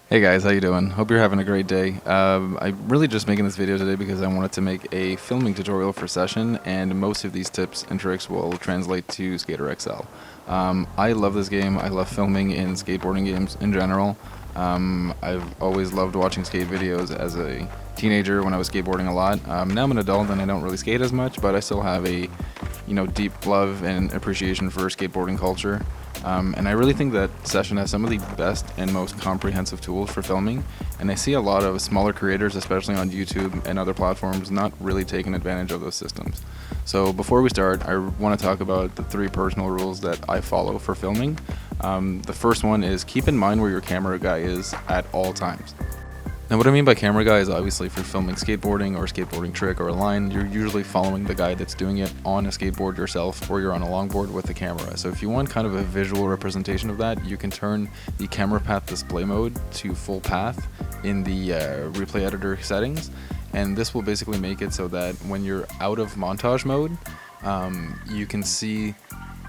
Hey guys, how you doing? Hope you're having a great day. I'm really just making this video today because I wanted to make a filming tutorial for Session, and most of these tips and tricks will translate to Skater XL. I love this game. I love filming in skateboarding games in general. I've always loved watching skate videos as a teenager when I was skateboarding a lot. Now I'm an adult and I don't really skate as much, but I still have a deep love and appreciation for skateboarding culture. And I really think that Session has some of the best and most comprehensive tools for filming, and I see a lot of smaller creators, especially on YouTube and other platforms, not really taking advantage of those systems. So before we start, I want to talk about the 3 personal rules that I follow for filming. The first one is keep in mind where your camera guy is at all times. Now what I mean by camera guy is obviously if you're filming skateboarding or a skateboarding trick or a line, you're usually following the guy that's doing it on a skateboard yourself, or you're on a longboard with the camera. So if you want kind of a visual representation of that, you can turn the camera path display mode to full path in the replay editor settings, and this will basically make it so that when you're out of montage mode, you can see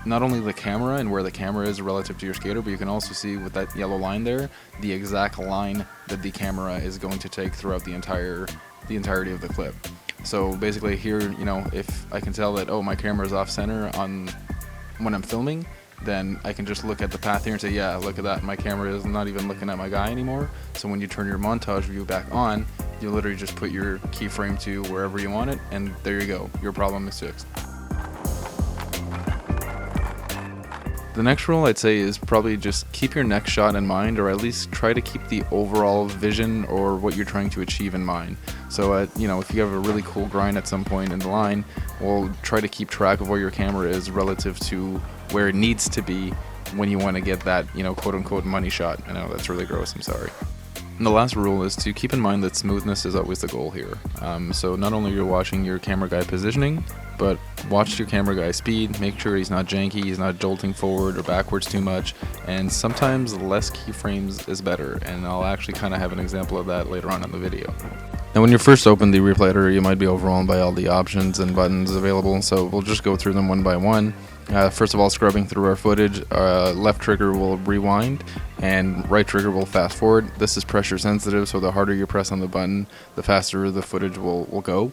not only the camera and where the camera is relative to your skater, but you can also see with that yellow line there, the exact line that the camera is going to take throughout the entirety of the clip. So basically here, if I can tell that, oh, my camera is off center on when I'm filming, then I can just look at the path here and say, yeah, look at that, my camera is not even looking at my guy anymore. So when you turn your montage view back on, you literally just put your keyframe to wherever you want it, and there you go, your problem is fixed. The next rule I'd say is probably just keep your next shot in mind, or at least try to keep the overall vision or what you're trying to achieve in mind. So if you have a really cool grind at some point in the line, well, try to keep track of where your camera is relative to where it needs to be when you want to get that, quote unquote money shot. I know that's really gross, I'm sorry. And the last rule is to keep in mind that smoothness is always the goal here. So not only you're watching your camera guy positioning, but watch your camera guy speed, make sure he's not janky, he's not jolting forward or backwards too much, and sometimes less keyframes is better, and I'll actually kind of have an example of that later on in the video. Now when you first open the replay editor, you might be overwhelmed by all the options and buttons available, so we'll just go through them one by one. First of all, scrubbing through our footage, left trigger will rewind and right trigger will fast forward. This is pressure sensitive, so the harder you press on the button, the faster the footage will go.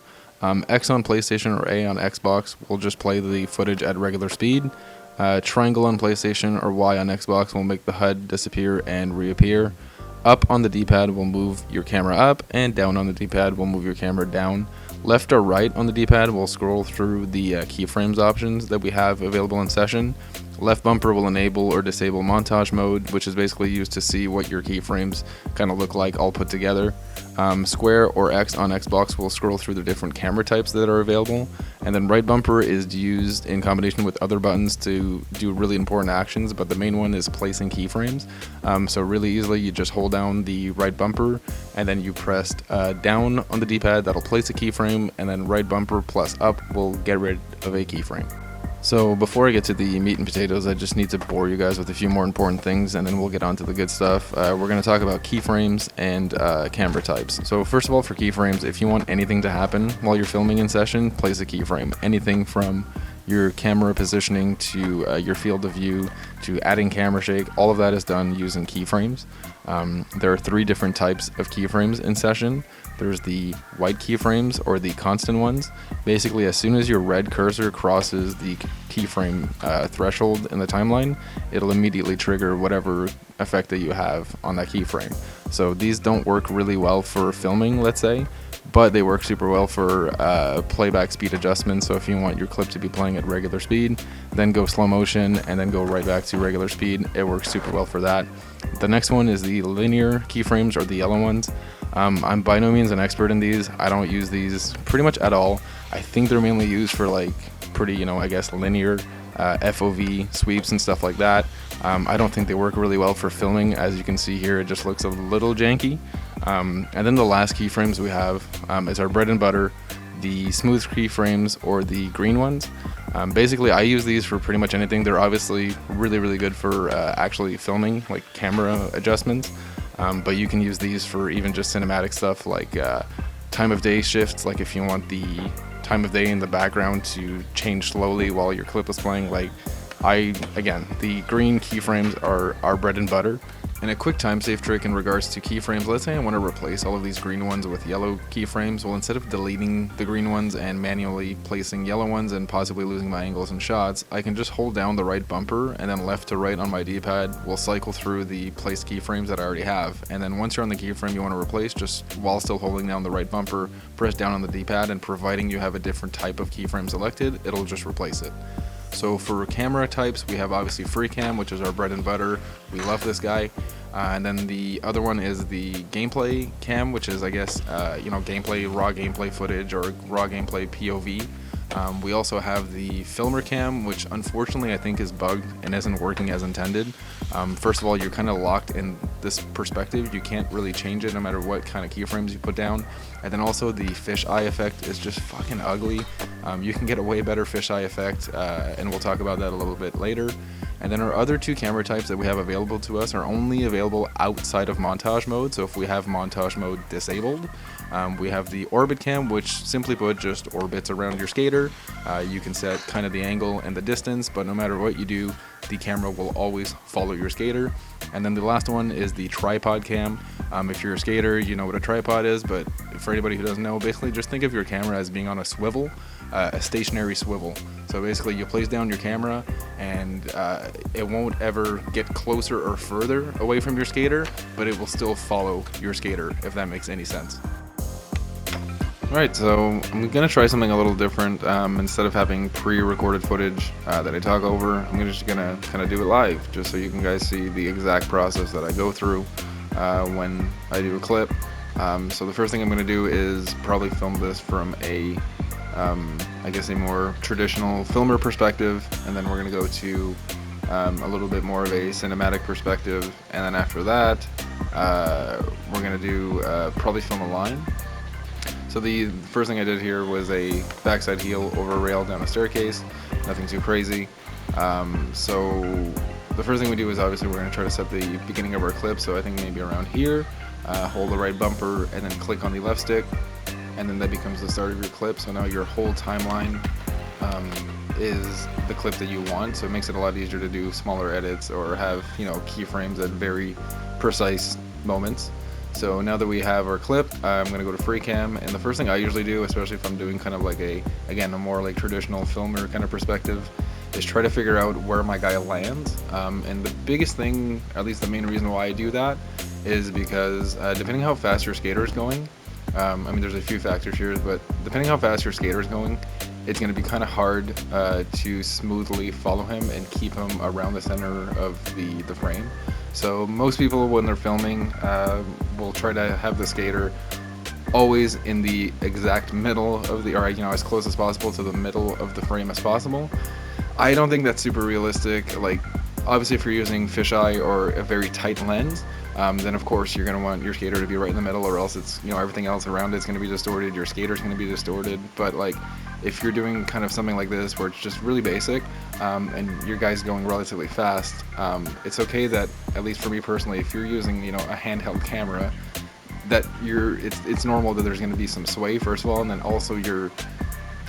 X on PlayStation or A on Xbox will just play the footage at regular speed. Triangle on PlayStation or Y on Xbox will make the HUD disappear and reappear. Up on the D-pad will move your camera up, and down on the D-pad will move your camera down. Left or right on the D-pad will scroll through the keyframes options that we have available in Session. Left bumper will enable or disable montage mode, which is basically used to see what your keyframes kind of look like all put together. Square or X on Xbox will scroll through the different camera types that are available. And then right bumper is used in combination with other buttons to do really important actions, but the main one is placing keyframes. So really easily you just hold down the right bumper and then you press down on the D-pad, that'll place a keyframe, and then right bumper plus up will get rid of a keyframe. So before I get to the meat and potatoes, I just need to bore you guys with a few more important things, and then we'll get on to the good stuff. We're going to talk about keyframes and camera types. So first of all, for keyframes, if you want anything to happen while you're filming in Session, place a keyframe. Anything from your camera positioning to your field of view to adding camera shake, all of that is done using keyframes. There are 3 different types of keyframes in Session. There's the white keyframes or the constant ones. Basically, as soon as your red cursor crosses the keyframe threshold in the timeline, it'll immediately trigger whatever effect that you have on that keyframe. So these don't work really well for filming, let's say, but they work super well for playback speed adjustments. So if you want your clip to be playing at regular speed, then go slow motion and then go right back to regular speed, it works super well for that. The next one is the linear keyframes, or the yellow ones. I'm by no means an expert in these. I don't use these pretty much at all. I think they're mainly used for like pretty, I guess linear FOV sweeps and stuff like that. I don't think they work really well for filming. As you can see here, it just looks a little janky. And then the last keyframes we have is our bread and butter, the smooth keyframes or the green ones. Basically, I use these for pretty much anything. They're obviously really good for actually filming, like camera adjustments. But you can use these for even just cinematic stuff like time of day shifts, like if you want the time of day in the background to change slowly while your clip is playing. Like again, the green keyframes are our bread and butter. And a quick time save trick in regards to keyframes, let's say I want to replace all of these green ones with yellow keyframes. Well, instead of deleting the green ones and manually placing yellow ones and possibly losing my angles and shots, I can just hold down the right bumper and then left to right on my D-pad will cycle through the placed keyframes that I already have. And then once you're on the keyframe you want to replace, just while still holding down the right bumper, press down on the D-pad, and providing you have a different type of keyframe selected, it'll just replace it. So for camera types, we have obviously FreeCam, which is our bread and butter. We love this guy. And then the other one is the gameplay cam, which is, I guess, gameplay, raw gameplay footage or raw gameplay POV. We also have the filmer cam, which unfortunately I think is bugged and isn't working as intended. First of all, you're kind of locked in this perspective. You can't really change it no matter what kind of keyframes you put down. And then also the fisheye effect is just fucking ugly. You can get a way better fisheye effect, and we'll talk about that a little bit later. And then our other two camera types that we have available to us are only available outside of montage mode. So if we have montage mode disabled, we have the orbit cam, which simply put just orbits around your skater. You can set kind of the angle and the distance, but no matter what you do, the camera will always follow your skater. And then the last one is the tripod cam. If you're a skater, you know what a tripod is, but for anybody who doesn't know, basically just think of your camera as being on a swivel, a stationary swivel. So basically you place down your camera and it won't ever get closer or further away from your skater, but it will still follow your skater, if that makes any sense. Alright, so I'm going to try something a little different. Instead of having pre-recorded footage that I talk over, I'm just going to kind of do it live, just so you can guys see the exact process that I go through when I do a clip. So the first thing I'm going to do is probably film this from a more traditional filmer perspective, and then we're going to go to a little bit more of a cinematic perspective, and then after that we're going to do probably film a line. So the first thing I did here was a backside heel over a rail down a staircase, nothing too crazy. So the first thing we do is obviously we're going to try to set the beginning of our clip, so I think maybe around here, hold the right bumper and then click on the left stick, and then that becomes the start of your clip. So now your whole timeline is the clip that you want, so it makes it a lot easier to do smaller edits or have, keyframes at very precise moments. So now that we have our clip, I'm going to go to FreeCam, and the first thing I usually do, especially if I'm doing kind of like a more like traditional filmer kind of perspective, is try to figure out where my guy lands. And the biggest thing, or at least the main reason why I do that, is because depending how fast your skater is going, there's a few factors here, but depending how fast your skater is going, it's going to be kind of hard to smoothly follow him and keep him around the center of the frame. So most people, when they're filming, will try to have the skater always in the exact middle of the, or as close as possible to the middle of the frame as possible. I don't think that's super realistic. Like, obviously if you're using fisheye or a very tight lens, then of course you're going to want your skater to be right in the middle, or else it's, everything else around it's going to be distorted, your skater's going to be distorted. But like, if you're doing kind of something like this where it's just really basic, and your guy's going relatively fast, it's okay that, at least for me personally, if you're using, a handheld camera, that it's normal that there's going to be some sway, first of all, and then also the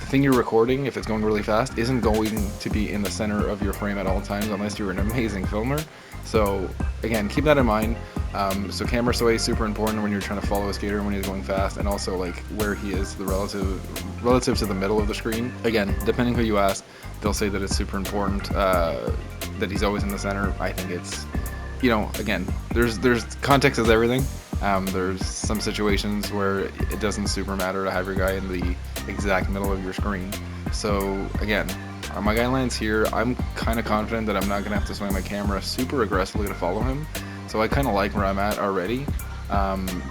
thing you're recording, if it's going really fast, isn't going to be in the center of your frame at all times unless you're an amazing filmer. So again, keep that in mind. So camera sway is super important when you're trying to follow a skater when he's going fast, and also like where he is, the relative to the middle of the screen. Again, depending who you ask, they'll say that it's super important that he's always in the center. I think it's, again, there's context is everything. There's some situations where it doesn't super matter to have your guy in the exact middle of your screen. So again, my guy lands here. I'm kind of confident that I'm not gonna have to swing my camera super aggressively to follow him. So I kind of like where I'm at already.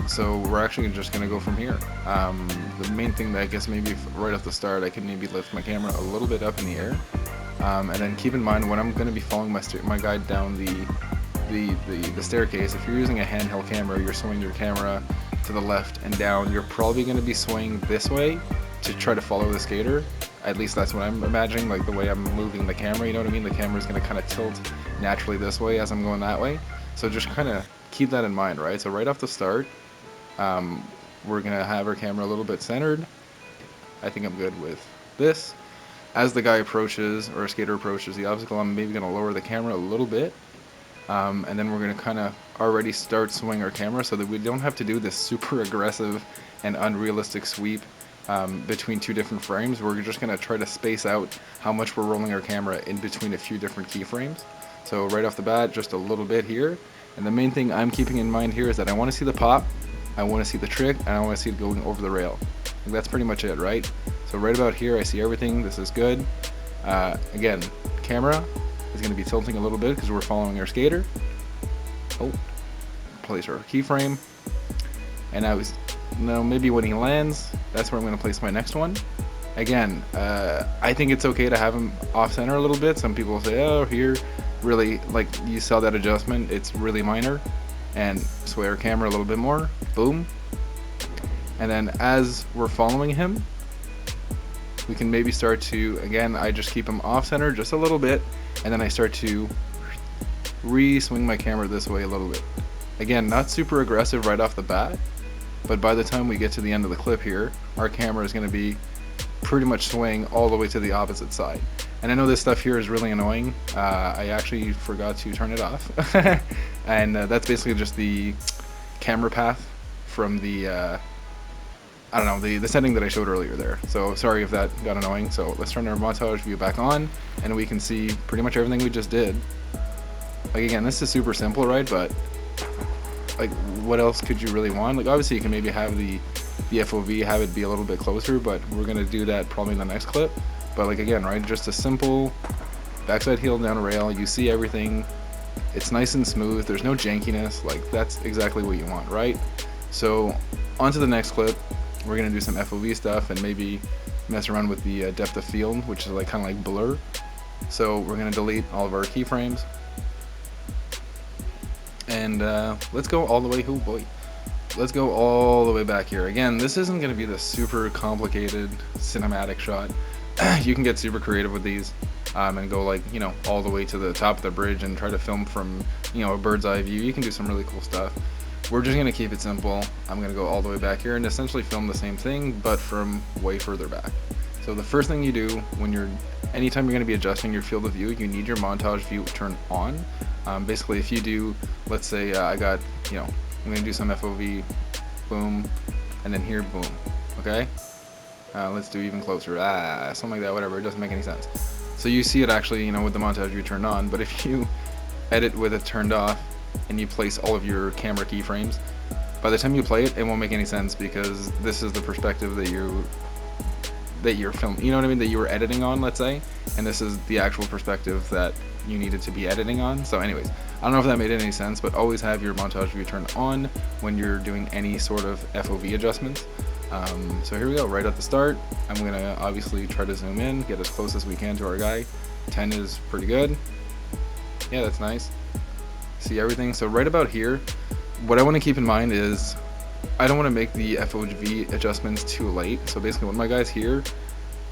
So we're actually just gonna go from here. The main thing that I guess maybe right off the start, I can maybe lift my camera a little bit up in the air, and then keep in mind when I'm gonna be following my guy down the staircase. If you're using a handheld camera, you're swinging your camera to the left and down. You're probably gonna be swinging this way to try to follow the skater. At least that's what I'm imagining, like the way I'm moving the camera, you know what I mean? The camera's gonna kind of tilt naturally this way as I'm going that way. So just kind of keep that in mind, right? So right off the start, we're gonna have our camera a little bit centered. I think I'm good with this. As the guy approaches, or a skater approaches the obstacle, I'm maybe gonna lower the camera a little bit. And then we're going to kind of already start swinging our camera so that we don't have to do this super aggressive and unrealistic sweep between two different frames. We're just going to try to space out how much we're rolling our camera in between a few different keyframes. So right off the bat, just a little bit here. And the main thing I'm keeping in mind here is that I want to see the pop, I want to see the trick, and I want to see it going over the rail. And that's pretty much it, right? So right about here, I see everything. This is good. Again, camera is going to be tilting a little bit because we're following our skater. Oh, place our keyframe. And now maybe when he lands, that's where I'm going to place my next one. Again, I think it's okay to have him off center a little bit. Some people say, oh, here, really, like you saw that adjustment, it's really minor. And sway our camera a little bit more, boom. And then as we're following him, we can maybe start to, again, I just keep him off center just a little bit, and then I start to re-swing my camera this way a little bit. Again, not super aggressive right off the bat, but by the time we get to the end of the clip here, our camera is going to be pretty much swaying all the way to the opposite side. And I know this stuff here is really annoying. I actually forgot to turn it off. And that's basically just the camera path from the, I don't know, the setting that I showed earlier there. So sorry if that got annoying. So let's turn our montage view back on, and we can see pretty much everything we just did. Like again, this is super simple, right? But like, what else could you really want? Like obviously you can maybe have the FOV, have it be a little bit closer, but we're gonna do that probably in the next clip. But like again, right, just a simple backside heel down a rail. You see everything. It's nice and smooth. There's no jankiness. Like that's exactly what you want, right? So on to the next clip. We're gonna do some FOV stuff and maybe mess around with the depth of field, which is like kind of like blur. So we're gonna delete all of our keyframes. And let's go all the way. Oh boy. Let's go all the way back here. Again, this isn't going to be the super complicated cinematic shot. You can get super creative with these and go like, you know, all the way to the top of the bridge and try to film from, you know, a bird's eye view. You can do some really cool stuff. We're just going to keep it simple. I'm going to go all the way back here and essentially film the same thing, but from way further back. So the first thing you do when anytime you're going to be adjusting your field of view, you need your montage view turned on. Basically, if you do, let's say I got, you know, I'm going to do some FOV, boom, and then here, boom, okay? Let's do even closer, something like that, whatever, it doesn't make any sense. So you see it actually, you know, with the montage view turned on, but if you edit with it turned off and you place all of your camera keyframes, by the time you play it, it won't make any sense because this is the perspective that you're filming, you know what I mean, that you were editing on, let's say, and this is the actual perspective that you needed to be editing on. So anyways, I don't know if that made any sense, but always have your montage view turned on when you're doing any sort of FOV adjustments. So here we go, right at the start. I'm gonna obviously try to zoom in, get as close as we can to our guy. 10 is pretty good. Yeah, that's nice. See everything. So right about here, what I want to keep in mind is I don't want to make the FOV adjustments too late. So basically when my guy's here,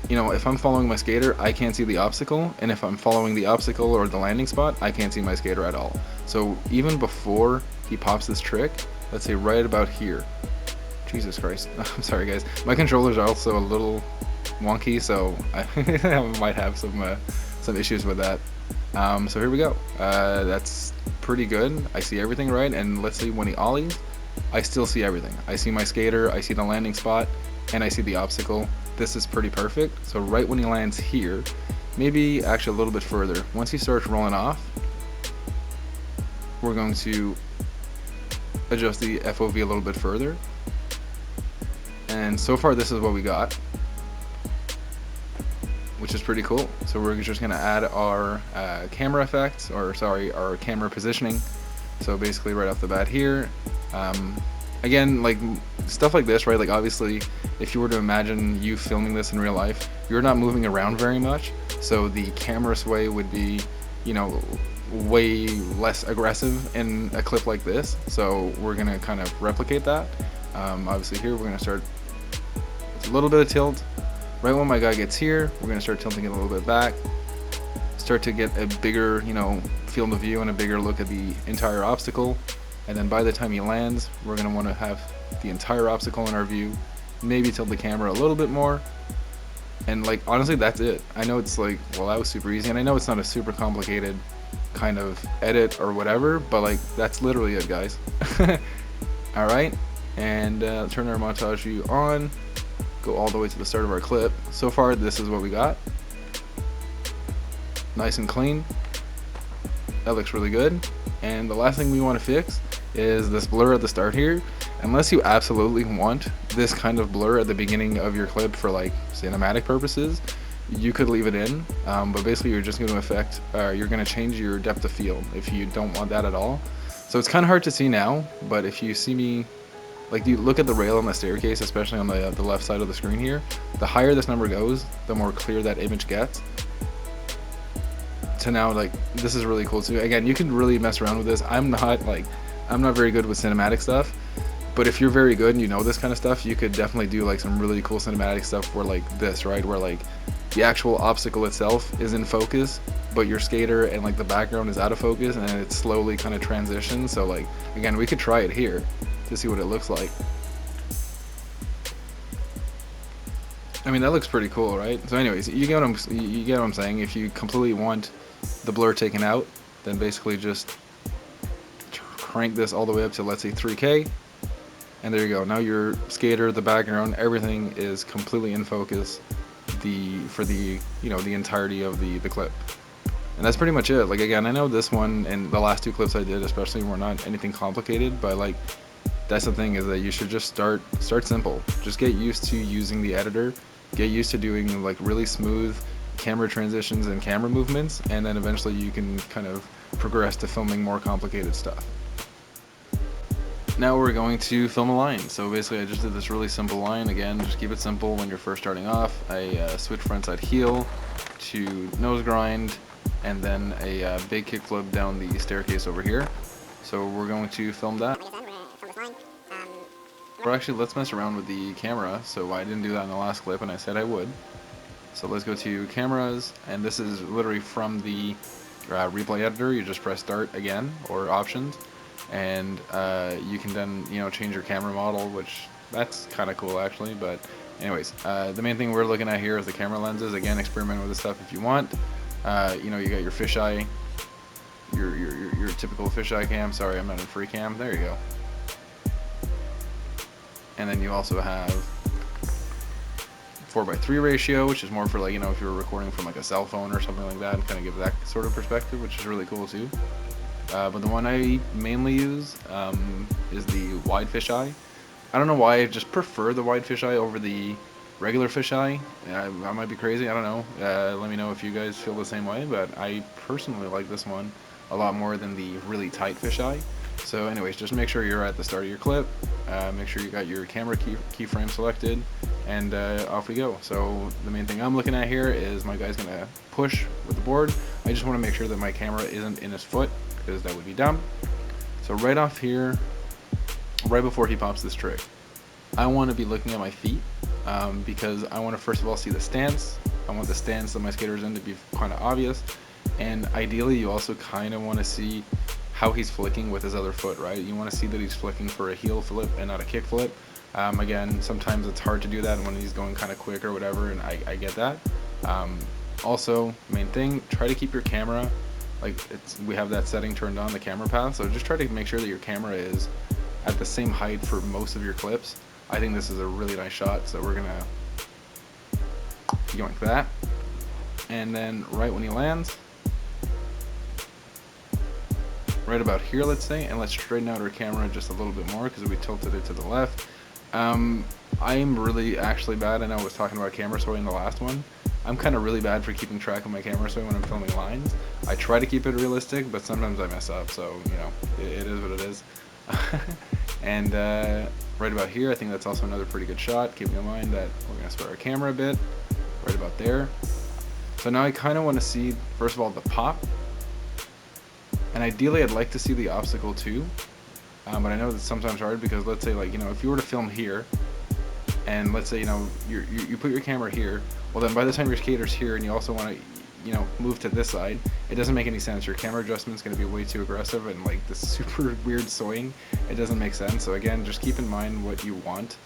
you know, if I'm following my skater, I can't see the obstacle, and if I'm following the obstacle or the landing spot, I can't see my skater at all. So even before he pops this trick, let's say right about here, Jesus Christ, I'm sorry guys, my controllers are also a little wonky, so I might have some issues with that. So here we go. That's pretty good. I see everything right, and let's see when he ollies, I still see everything. I see my skater, I see the landing spot, and I see the obstacle. This is pretty perfect. So right when he lands here, maybe actually a little bit further, once he starts rolling off, we're going to adjust the FOV a little bit further. And so far this is what we got, which is pretty cool. So we're just gonna add our camera effects, or sorry, our camera positioning. So basically right off the bat here, again, like stuff like this, right? Like obviously, if you were to imagine you filming this in real life, you're not moving around very much. So the camera sway would be, you know, way less aggressive in a clip like this. So we're gonna kind of replicate that. Obviously here we're gonna start with a little bit of tilt. Right when my guy gets here, we're gonna start tilting it a little bit back. Start to get a bigger, you know, field of view and a bigger look at the entire obstacle. And then by the time he lands, we're gonna wanna have the entire obstacle in our view. Maybe tilt the camera a little bit more. And like, honestly, that's it. I know it's like, well, that was super easy. And I know it's not a super complicated kind of edit or whatever, but like that's literally it, guys. All right, and turn our montage view on, go all the way to the start of our clip. So far, this is what we got. Nice and clean. That looks really good. And the last thing we want to fix is this blur at the start here. Unless you absolutely want this kind of blur at the beginning of your clip for like cinematic purposes, you could leave it in, but basically you're just going to you're going to change your depth of field if you don't want that at all. So it's kind of hard to see now, but if you see me, like, you look at the rail on the staircase, especially on the left side of the screen here, the higher this number goes, the more clear that image gets. So now, like, this is really cool too. Again, you can really mess around with this. I'm not very good with cinematic stuff, but if you're very good and you know this kind of stuff, you could definitely do like some really cool cinematic stuff where like this, right, where like the actual obstacle itself is in focus, but your skater and like the background is out of focus, and it slowly kind of transitions. So like, again, we could try it here to see what it looks like. I mean, that looks pretty cool, right? So anyways, you get what I'm saying. If you completely want the blur taken out, then basically just crank this all the way up to, let's say, 3K, and there you go. Now your skater, the background, everything is completely in focus for the entirety of the clip. And that's pretty much it. Like, again, I know this one and the last two clips I did especially were not anything complicated, but like, that's the thing, is that you should just start simple. Just get used to using the editor, get used to doing like really smooth camera transitions and camera movements, and then eventually you can kind of progress to filming more complicated stuff. Now we're going to film a line. So basically I just did this really simple line. Again, just keep it simple when you're first starting off. I switch frontside heel to nose grind, and then a big kickflip down the staircase over here. So we're going to film that. Or actually, let's mess around with the camera. So I didn't do that in the last clip, and I said I would. So let's go to cameras, and this is literally from the replay editor. You just press start again, or options, and you can then change your camera model, which that's kind of cool actually. But anyways, the main thing we're looking at here is the camera lenses. Again, experiment with this stuff if you want. You got your fisheye, your typical fisheye cam. Sorry, I'm not in free cam. There you go. And then you also have 4:3 ratio, which is more for like, if you're recording from like a cell phone or something like that, and kind of give that sort of perspective, which is really cool too. But the one I mainly use is the wide fisheye. I don't know why, I just prefer the wide fisheye over the regular fisheye. I might be crazy, I don't know. Let me know if you guys feel the same way, but I personally like this one a lot more than the really tight fisheye. So anyways, just make sure you're at the start of your clip, make sure you got your camera keyframe selected, and off we go. So the main thing I'm looking at here is my guy's gonna push with the board. I just want to make sure that my camera isn't in his foot, because that would be dumb. So right off here, right before he pops this trick, I want to be looking at my feet, because I want to first of all see the stance. I want the stance that my skater's in to be kind of obvious, and ideally you also kind of want to see how he's flicking with his other foot, right? You want to see that he's flicking for a heel flip and not a kick flip. Again, sometimes it's hard to do that when he's going kind of quick or whatever, and I get that. Also, main thing, try to keep your camera, like we have that setting turned on, the camera path, so just try to make sure that your camera is at the same height for most of your clips. I think this is a really nice shot, so we're gonna yoink that. And then right when he lands, right about here, let's say, and let's straighten out our camera just a little bit more because we tilted it to the left. I'm really actually bad. I know I was talking about camera sway in the last one. I'm kind of really bad for keeping track of my camera sway when I'm filming lines. I try to keep it realistic, but sometimes I mess up, so it is what it is. And right about here, I think that's also another pretty good shot, keeping in mind that we're going to sway our camera a bit, right about there. So now I kind of want to see, first of all, the pop. And ideally, I'd like to see the obstacle too, but I know that's sometimes hard because let's say, like, if you were to film here, and let's say, you put your camera here, well then by the time your skater's here and you also want to, move to this side, it doesn't make any sense. Your camera adjustment's going to be way too aggressive and like this super weird swing. It doesn't make sense. So again, just keep in mind what you want.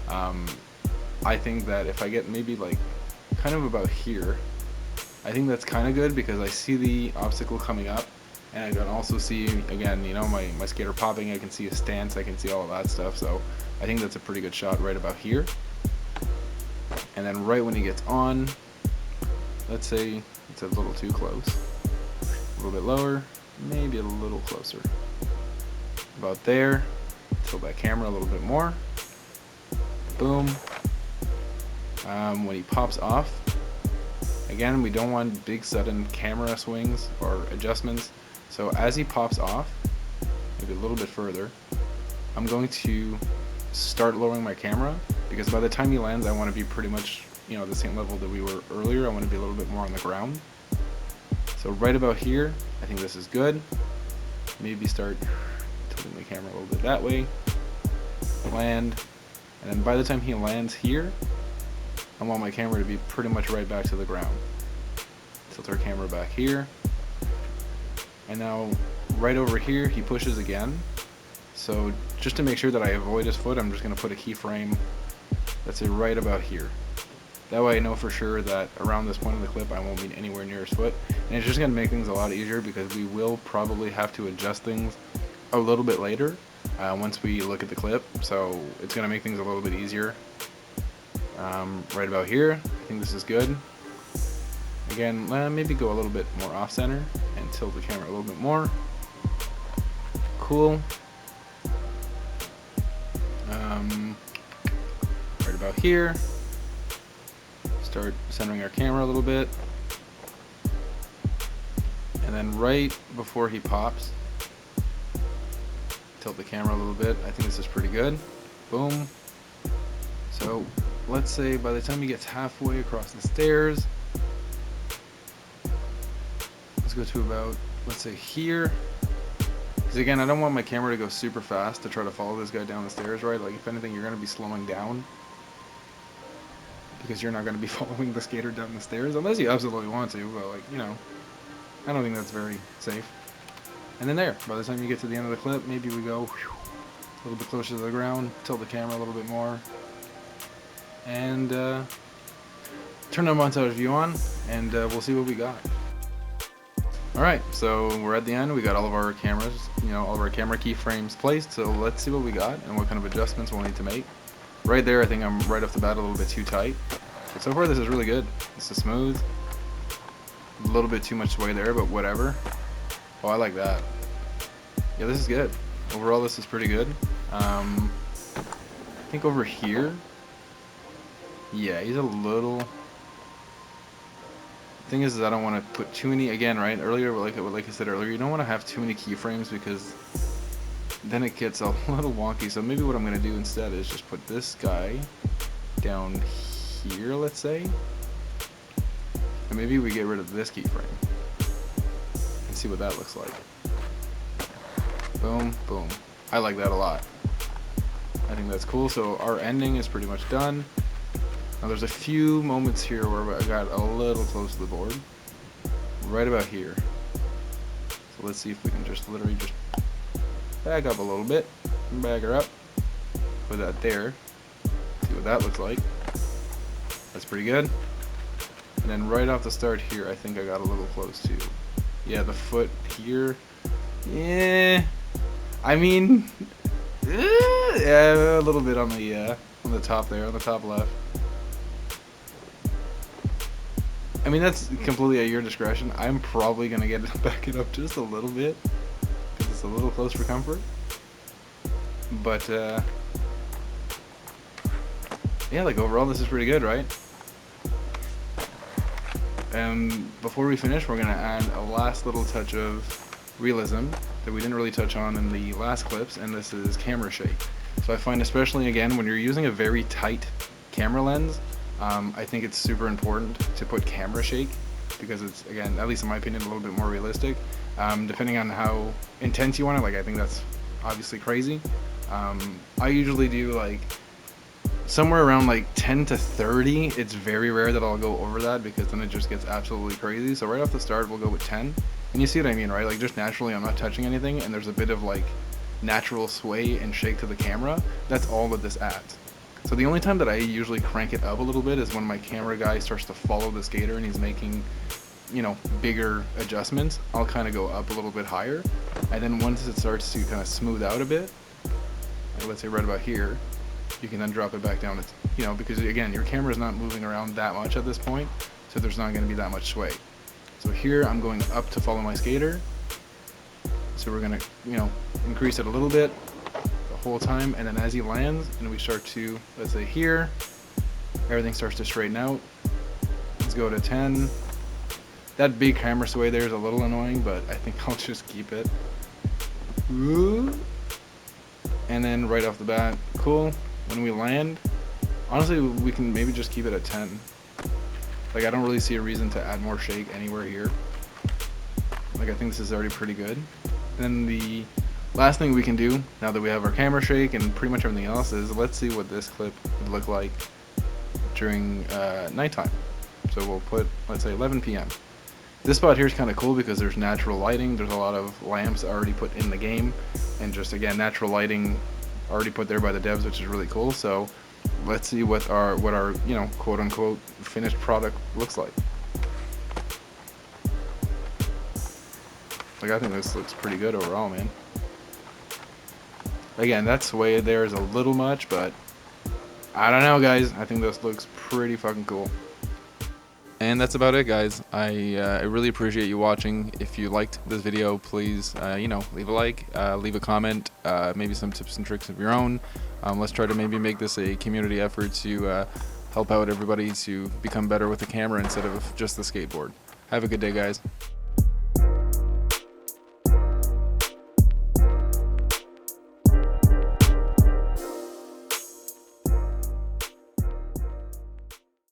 I think that if I get maybe like kind of about here, I think that's kind of good because I see the obstacle coming up. And I can also see, again, you know, my skater popping. I can see his stance. I can see all of that stuff. So I think that's a pretty good shot right about here. And then right when he gets on, let's say it's a little too close. A little bit lower, maybe a little closer. About there. Tilt that camera a little bit more. Boom. When he pops off, again, we don't want big sudden camera swings or adjustments. So as he pops off, maybe a little bit further, I'm going to start lowering my camera, because by the time he lands, I want to be pretty much, you know, the same level that we were earlier. I want to be a little bit more on the ground. So right about here, I think this is good. Maybe start tilting the camera a little bit that way. Land. And then by the time he lands here, I want my camera to be pretty much right back to the ground. Tilt our camera back here. And now right over here, he pushes again. So just to make sure that I avoid his foot, I'm just going to put a keyframe, let's say right about here. That way I know for sure that around this point of the clip I won't be anywhere near his foot. And it's just going to make things a lot easier, because we will probably have to adjust things a little bit later once we look at the clip. So it's going to make things a little bit easier. Right about here, I think this is good. Again, maybe go a little bit more off center and tilt the camera a little bit more. Cool. Right about here, start centering our camera a little bit. And then right before he pops, tilt the camera a little bit. I think this is pretty good. Boom. So let's say by the time he gets halfway across the stairs, let's go to about, let's say here. Because again, I don't want my camera to go super fast to try to follow this guy down the stairs, right? Like if anything, you're going to be slowing down, because you're not going to be following the skater down the stairs, unless you absolutely want to, but like, you know, I don't think that's very safe. And then there, by the time you get to the end of the clip, maybe we go a little bit closer to the ground, tilt the camera a little bit more, and turn the montage view on, and we'll see what we got. Alright, so we're at the end. We got all of our cameras, you know, all of our camera keyframes placed, so let's see what we got and what kind of adjustments we'll need to make. Right there, I think I'm right off the bat a little bit too tight. But so far this is really good. This is smooth. A little bit too much sway there, but whatever. Oh, I like that. Yeah, this is good. Overall, this is pretty good. I think over here, yeah, he's a little... Thing is I don't want to put too many, again, right, earlier, like I said earlier, you don't want to have too many keyframes, because then it gets a little wonky. So maybe what I'm going to do instead is just put this guy down here, let's say, and maybe we get rid of this keyframe and see what that looks like. Boom, boom. I like that a lot. I think that's cool. So our ending is pretty much done. Now there's a few moments here where I got a little close to the board, right about here. So let's see if we can just literally just back up a little bit, back her up, put that there, see what that looks like. That's pretty good. And then right off the start here, I think I got a little close to, yeah, the foot here. Yeah, I mean, yeah, a little bit on the top there, on the top left. I mean, that's completely at your discretion. I'm probably going to get it, back it up just a little bit, because it's a little close for comfort. But, yeah, like overall this is pretty good, right? And before we finish, we're going to add a last little touch of realism that we didn't really touch on in the last clips, and this is camera shake. So I find, especially again, when you're using a very tight camera lens, I think it's super important to put camera shake, because it's, again, at least in my opinion, a little bit more realistic. Depending on how intense you want it, like I think that's obviously crazy. I usually do like somewhere around like 10 to 30. It's very rare that I'll go over that, because then it just gets absolutely crazy. So right off the start, we'll go with 10. And you see what I mean, right? Like just naturally, I'm not touching anything, and there's a bit of like natural sway and shake to the camera. That's all that this adds. So the only time that I usually crank it up a little bit is when my camera guy starts to follow the skater and he's making you know, bigger adjustments, I'll kind of go up a little bit higher. And then once it starts to kind of smooth out a bit, like let's say right about here, you can then drop it back down to, you know, because again, your camera is not moving around that much at this point, so there's not going to be that much sway. So here I'm going up to follow my skater. So we're going to, you know, increase it a little bit the whole time, and then as he lands and we start to, let's say here, everything starts to straighten out. Let's go to 10. That big camera sway there is a little annoying, but I think I'll just keep it. Ooh. And then right off the bat, cool. When we land, honestly, we can maybe just keep it at 10. Like, I don't really see a reason to add more shake anywhere here. Like, I think this is already pretty good. And then the last thing we can do, now that we have our camera shake and pretty much everything else, is let's see what this clip would look like during nighttime. So we'll put, let's say, 11 p.m. This spot here is kind of cool because there's natural lighting. There's a lot of lamps already put in the game, and just again, natural lighting already put there by the devs, which is really cool. So let's see what our you know, quote unquote finished product looks like. Like, I think this looks pretty good overall, man. Again, that sway there is a little much, but I don't know, guys. I think this looks pretty fucking cool. And that's about it, guys. I really appreciate you watching. If you liked this video, please, you know, leave a like, leave a comment, maybe some tips and tricks of your own. Let's try to maybe make this a community effort to help out everybody to become better with the camera instead of just the skateboard. Have a good day, guys.